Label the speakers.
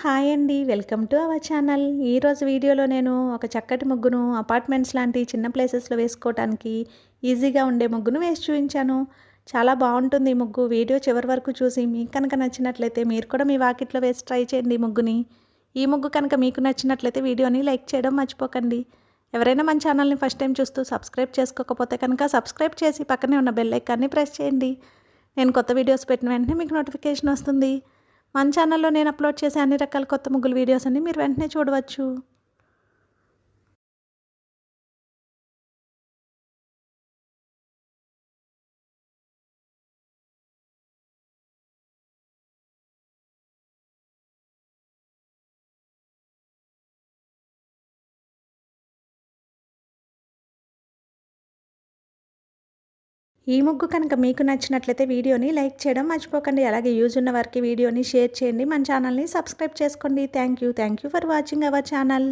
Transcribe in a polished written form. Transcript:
Speaker 1: Hi అండి. Welcome to our channel. ఈరోజు వీడియోలో నేను ఒక చక్కటి ముగ్గును అపార్ట్మెంట్స్ లాంటి చిన్న ప్లేసెస్‌లో వేసుకోవటానికి ఈజీగా ఉండే ముగ్గును వేసి చూయించాను. చాలా బావుంటుంది ఈ ముగ్గు. వీడియో చివరి వరకు చూసి మీకు కనుక నచ్చినట్లయితే మీరు కూడా మీ వాకిట్లో వేసి ట్రై చేయండి ఈ ముగ్గుని. ఈ ముగ్గు కనుక మీకు నచ్చినట్లయితే వీడియోని లైక్ చేయడం మర్చిపోకండి. ఎవరైనా మన ఛానల్ని ఫస్ట్ టైం చూస్తూ సబ్స్క్రైబ్ చేసుకోకపోతే కనుక సబ్స్క్రైబ్ చేసి పక్కనే ఉన్న బెల్ ఐకాన్ని ప్రెస్ చేయండి. నేను కొత్త వీడియోస్ పెట్టిన వెంటనే మీకు నోటిఫికేషన్ వస్తుంది. మన ఛానల్లో నేను అప్లోడ్ చేసే అన్ని రకాల కొత్త ముగ్గుల వీడియోస్ అన్ని మీరు వెంటనే చూడవచ్చు. ఈ ముగ్గు కనుక మీకు నచ్చినట్లయితే వీడియోని లైక్ చేయడం మర్చిపోకండి. అలాగే యూజ్ ఉన్న వారికి వీడియోని షేర్ చేయండి. మన ఛానల్ని సబ్స్క్రైబ్ చేసుకోండి. Thank you for watching our channel.